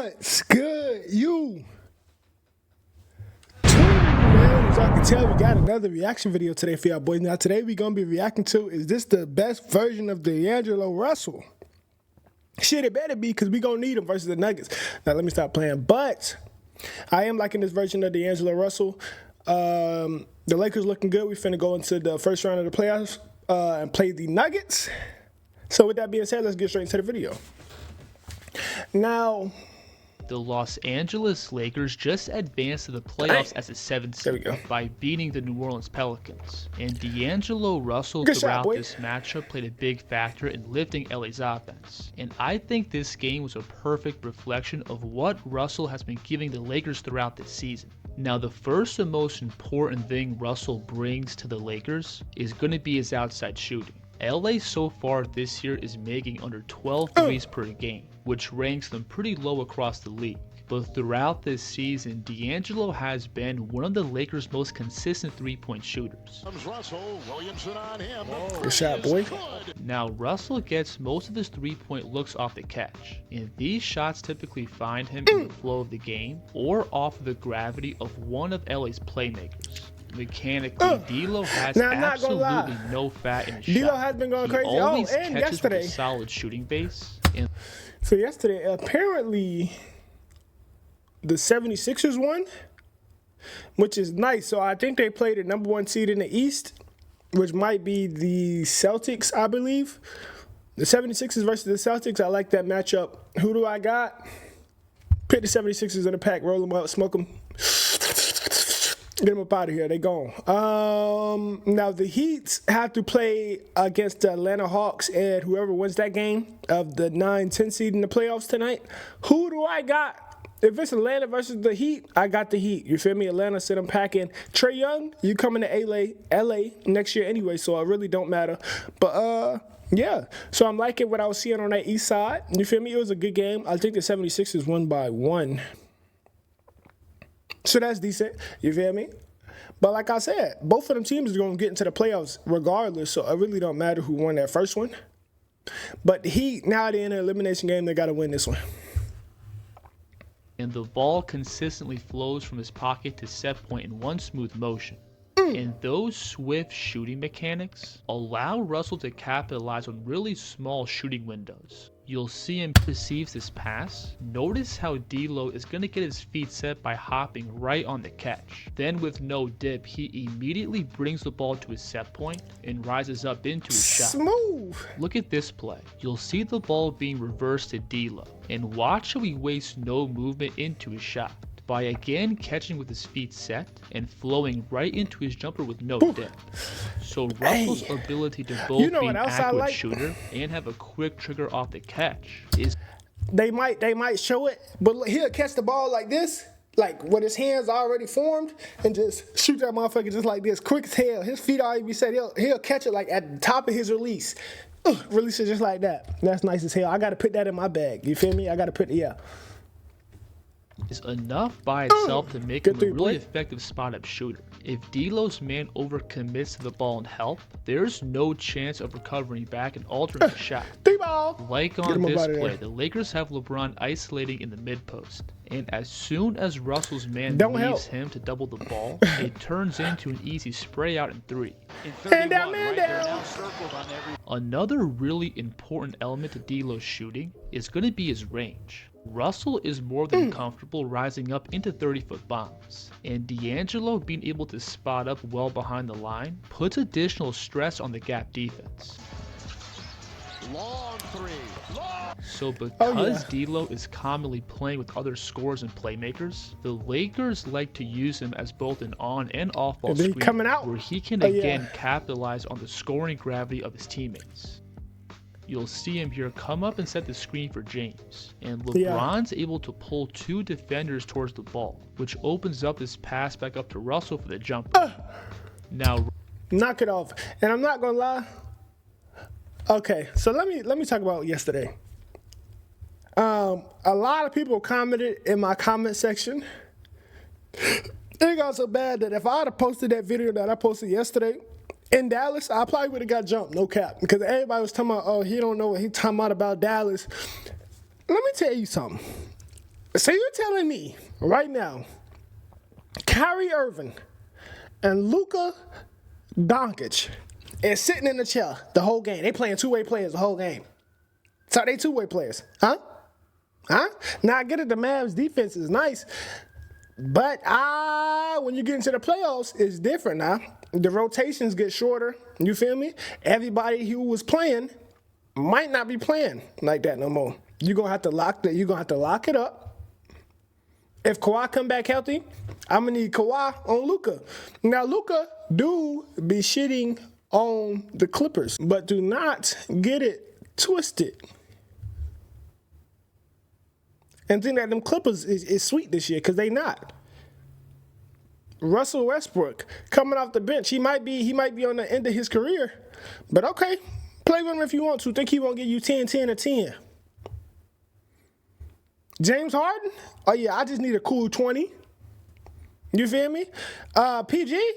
What's good, you? Man, as I can tell, we got another reaction video today for y'all boys. Now, today we're going to be reacting to, is this the best version of D'Angelo Russell? Shit, it better be, because we going to need him versus the Nuggets. Now, let me stop playing. But I am liking this version of D'Angelo Russell. The Lakers looking good. We finna go into the first round of the playoffs and play the Nuggets. So with that being said, let's get straight into the video. Now, the Los Angeles Lakers just advanced to the playoffs as a 7th seed by beating the New Orleans Pelicans. And D'Angelo Russell throughout this matchup played a big factor in lifting LA's offense. And I think this game was a perfect reflection of what Russell has been giving the Lakers throughout this season. Now, the first and most important thing Russell brings to the Lakers is going to be his outside shooting. LA so far this year is making under 12 threes per game, which ranks them pretty low across the league. But throughout this season, D'Angelo has been one of the Lakers' most consistent three-point shooters. Good shot, boy. Now, Russell gets most of his three-point looks off the catch, and these shots typically find him in the flow of the game or off of the gravity of one of LA's playmakers. Mechanically, D'Lo has absolutely no fat in his shot. D'Lo has been going crazy. Always and catches yesterday, with a solid shooting base. And so yesterday, apparently, the 76ers won, which is nice. So I think they played the #1 seed in the East, which might be the Celtics, I believe. The 76ers versus the Celtics, I like that matchup. Who do I got? Pick the 76ers in the pack, roll them up, smoke them. Get them up out of here. They gone. Now, the Heat have to play against the Atlanta Hawks, and whoever wins that game of the 9-10 seed in the playoffs tonight, who do I got? If it's Atlanta versus the Heat, I got the Heat. You feel me? Atlanta said I'm packing. Trae Young, you coming to LA next year anyway, so it really don't matter. But, yeah. So I'm liking what I was seeing on that east side. You feel me? It was a good game. I think the 76ers won by 1. So that's decent, you feel me? But like I said, both of them teams are going to get into the playoffs regardless, so it really don't matter who won that first one. But the Heat, now they're in an elimination game, they got to win this one. And the ball consistently flows from his pocket to set point in one smooth motion. And those swift shooting mechanics allow Russell to capitalize on really small shooting windows. You'll see him receives this pass. Notice how D'Lo is going to get his feet set by hopping right on the catch. Then with no dip, he immediately brings the ball to his set point and rises up into his shot. Smooth. Look at this play. You'll see the ball being reversed to D'Lo. And watch how he wastes no movement into his shot, by again catching with his feet set and flowing right into his jumper with no dip. So Russell's ability to both be an accurate shooter and have a quick trigger off the catch is... They might show it, but he'll catch the ball like this, like with his hands already formed, and just shoot that motherfucker just like this, quick as hell. His feet already be set. He'll catch it like at the top of his release. Release it just like that. That's nice as hell. I got to put that in my bag. You feel me? I got to put it, yeah. Is enough by itself to make him a really effective spot-up shooter. If D'Lo's man overcommits to the ball and help, there's no chance of recovering back and altering the shot. Like on this play, the Lakers have LeBron isolating in the mid-post. And as soon as Russell's man leaves him to double the ball, it turns into an easy spray out in 3. Man down. Another really important element to D'Lo's shooting is going to be his range. Russell is more than comfortable rising up into 30-foot bombs, and D'Angelo being able to spot up well behind the line puts additional stress on the gap defense. So because D'Lo is commonly playing with other scorers and playmakers, the Lakers like to use him as both an on and off ball screener, where he can again capitalize on the scoring gravity of his teammates. You'll see him here come up and set the screen for James, and LeBron's able to pull 2 defenders towards the ball, which opens up this pass back up to Russell for the jumper. Now, knock it off. And I'm not gonna lie. Okay, so let me talk about yesterday. A lot of people commented in my comment section. It got so bad that if I had posted that video that I posted yesterday in Dallas, I probably would have got jumped, no cap. Because everybody was talking about, oh, he don't know what he talking about Dallas. Let me tell you something. So you're telling me right now, Kyrie Irving and Luka Doncic is sitting in the chair the whole game. They playing two-way players the whole game. So they two-way players, huh? Now I get it. The Mavs defense is nice, but when you get into the playoffs, it's different now. The rotations get shorter. You feel me? Everybody who was playing might not be playing like that no more. You're gonna have to lock it up. If Kawhi come back healthy, I'm gonna need Kawhi on Luka. Now Luka do be shitting on the Clippers, but do not get it twisted and think that them Clippers is sweet this year, because they not. Russell Westbrook coming off the bench, he might be on the end of his career, but okay, play with him if you want to. Think he won't give you 10, 10, or 10. James Harden? Oh, yeah, I just need a cool 20. You feel me? PG?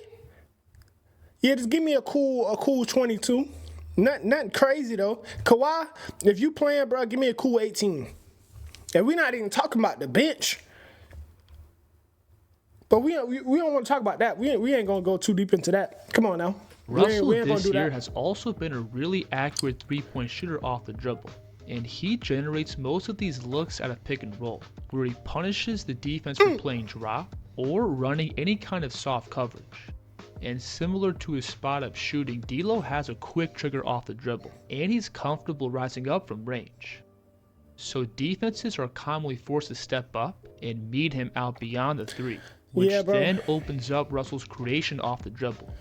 Yeah, just give me a cool 22. Nothing crazy, though. Kawhi, if you playing, bro, give me a cool 18. And we're not even talking about the bench. But we don't want to talk about that. We ain't going to go too deep into that. Come on now. Russell this year has also been a really accurate three-point shooter off the dribble. And he generates most of these looks at a pick and roll, where he punishes the defense for playing drop or running any kind of soft coverage. And similar to his spot-up shooting, D'Lo has a quick trigger off the dribble, and he's comfortable rising up from range. So defenses are commonly forced to step up and meet him out beyond the three, which then opens up Russell's creation off the dribble.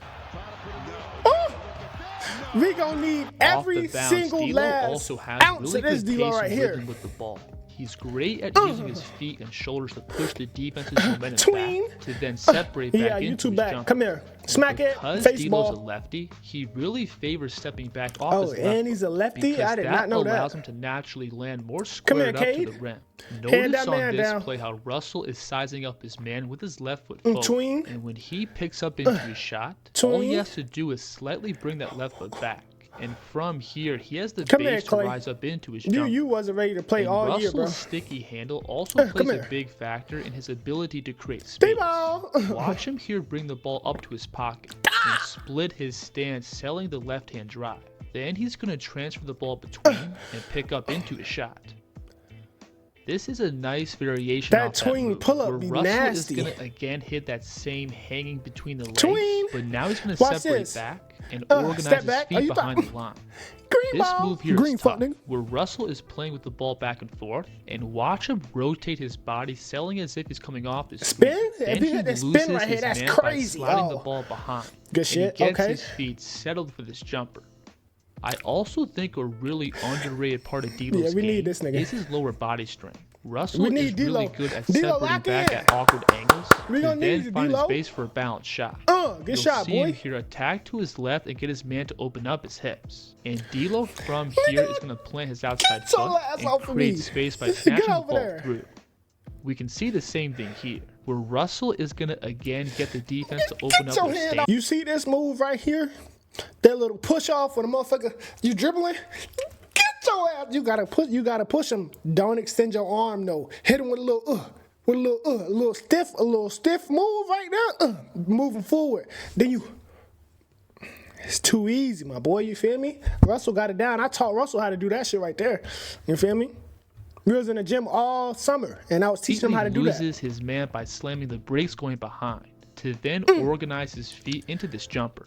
We gonna need every single last also has ounce really of this good D-Lo pace right and here. rhythm with the ball. He's great at using his feet and shoulders to push the defense's momentum back to then separate back into his jumper. Come here. Smack it. Because Face D'Lo's ball. a lefty, he really favors stepping back off his left and he's a lefty? I did not know that. allows him to naturally land more squared up to the rim. Notice on this play how Russell is sizing up his man with his left foot forward. And when he picks up into his shot, all he has to do is slightly bring that left foot back. And from here, he has the base to rise up into his jumper. You wasn't ready to play all year, bro. Russell's sticky handle also plays a big factor in his ability to create space. Watch him here bring the ball up to his pocket and split his stance, selling the left-hand drive. Then he's going to transfer the ball between and pick up into his shot. This is a nice variation that tween pull-up be Russell nasty. is going to again hit that same hanging between the legs, tween. But now he's going to separate back and organize his feet behind the line. This move here is tough, where Russell is playing with the ball back and forth, and watch him rotate his body, selling as if he's coming off his spin. Then if you hit that spin right here, that's crazy. By sliding the ball behind. Good shit. He gets his feet settled for this jumper. I also think a really underrated part of D'Lo's game is his lower body strength. Russell is really good at separating back at awkward angles to then find his space for a balanced shot. Good shot, boy. You'll see him here attack to his left and get his man to open up his hips. And D'Lo from here is going to plant his outside foot and create space by snatching the ball through. We can see the same thing here, where Russell is going to again get the defense to open up their stance. You see this move right here? That little push off for the motherfucker, you dribbling? Get your ass. You gotta push him. Don't extend your arm though. Hit him with a little stiff move right there. Moving forward. Then it's too easy, my boy. You feel me? Russell got it down. I taught Russell how to do that shit right there. You feel me? We was in the gym all summer, and I was teaching him how to do that. He loses his man by slamming the brakes going behind to then organize his feet into this jumper.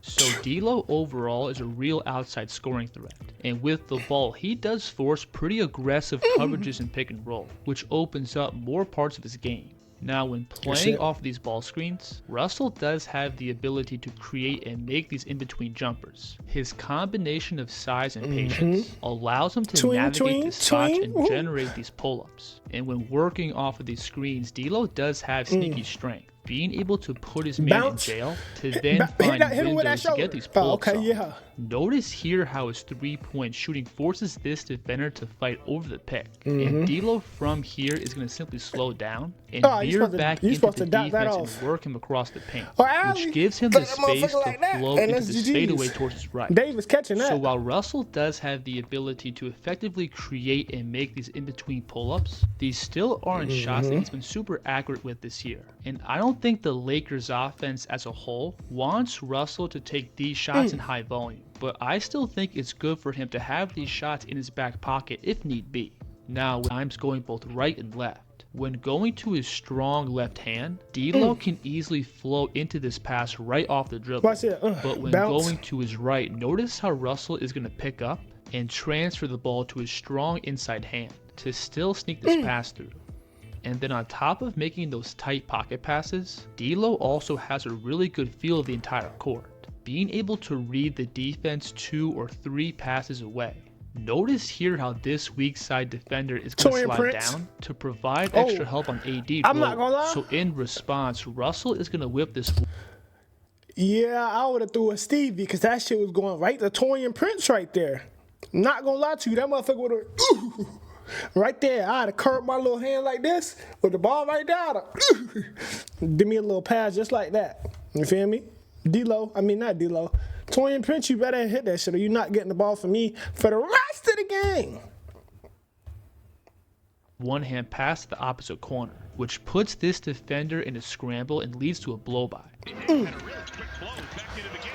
So D'Lo overall is a real outside scoring threat, and with the ball he does force pretty aggressive coverages in pick and roll, which opens up more parts of his game. Now when playing off these ball screens, Russell does have the ability to create and make these in-between jumpers. His combination of size and patience allows him to navigate the spots and generate these pull-ups. And when working off of these screens, D'Lo does have sneaky strength. being able to put his man in jail to then find windows to get these pull-ups off. Notice here how his three-point shooting forces this defender to fight over the pick. And D'Lo from here is going to simply slow down and veer back into the defense and work him across the paint, which gives him the space to flow into this fadeaway towards his right. Davis catching that. So while Russell does have the ability to effectively create and make these in-between pull-ups, these still aren't shots that he's been super accurate with this year. And I don't think the Lakers offense as a whole wants Russell to take these shots in high volume, but I still think it's good for him to have these shots in his back pocket if need be. Now, with times going both right and left, when going to his strong left hand, D'Lo can easily flow into this pass right off the dribble. But when going to his right, notice how Russell is going to pick up and transfer the ball to his strong inside hand to still sneak this pass through. And then on top of making those tight pocket passes, D'Lo also has a really good feel of the entire court, being able to read the defense 2 or 3 passes away. Notice here how this weak side defender is going to slide down to provide extra help on AD. I'm not gonna lie. So in response, Russell is going to whip this. Yeah, I would have threw a Stevie because that shit was going right to Torian Prince right there. Not gonna lie to you, that motherfucker would have right there. I'd have curved my little hand like this with the ball right there. Give me a little pass just like that. You feel me? Not D'Lo. Torian Prince, you better hit that shit or you're not getting the ball from me for the rest of the game. One hand pass to the opposite corner, which puts this defender in a scramble and leads to a blow-by.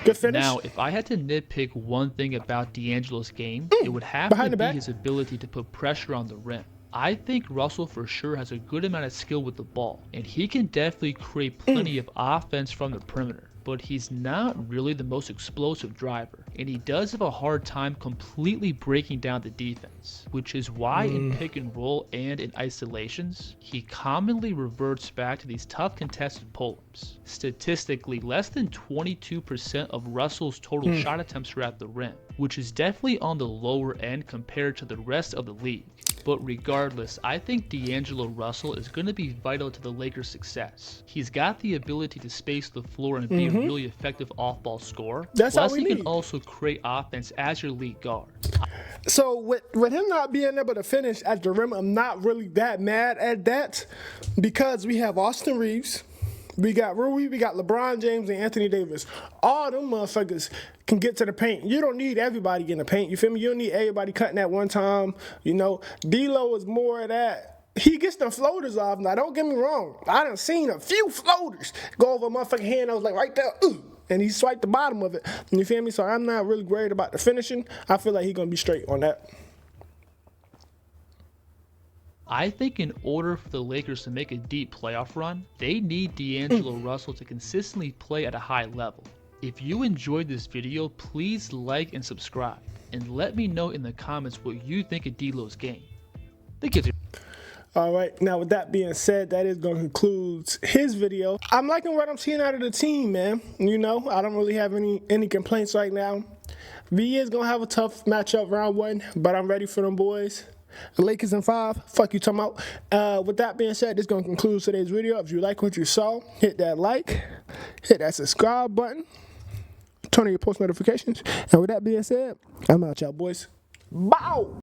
Good finish. Now, if I had to nitpick one thing about D'Angelo's game, it would have to be his ability to put pressure on the rim. I think Russell for sure has a good amount of skill with the ball, and he can definitely create plenty of offense from the perimeter. But he's not really the most explosive driver, and he does have a hard time completely breaking down the defense, which is why in pick and roll and in isolations, he commonly reverts back to these tough contested pull-ups. Statistically, less than 22% of Russell's total shot attempts are at the rim, which is definitely on the lower end compared to the rest of the league. But regardless, I think D'Angelo Russell is going to be vital to the Lakers' success. He's got the ability to space the floor and be a really effective off-ball scorer. Plus, he can also create offense as your lead guard. So with him not being able to finish at the rim, I'm not really that mad at that because we have Austin Reeves, we got Rui, we got LeBron James and Anthony Davis. All them motherfuckers can get to the paint. You don't need everybody in the paint. You feel me? You don't need everybody cutting at one time. You know, D'Lo is more of that. He gets the floaters off. Now, don't get me wrong. I done seen a few floaters go over a motherfucking hand. I was like, right there, and he swiped the bottom of it. You feel me? So I'm not really worried about the finishing. I feel like he's going to be straight on that. I think in order for the Lakers to make a deep playoff run, they need D'Angelo Russell to consistently play at a high level. If you enjoyed this video, please like and subscribe, and let me know in the comments what you think of D'Lo's game. Thank you. All right, now with that being said, that is going to conclude his video. I'm liking what I'm seeing out of the team, man. You know, I don't really have any complaints right now. V is going to have a tough matchup round 1, but I'm ready for them boys. The Lakers in 5. Fuck you talking about. With that being said, this is going to conclude today's video. If you like what you saw, hit that like, hit that subscribe button, turn on your post notifications. And with that being said, I'm out, y'all boys. Bow!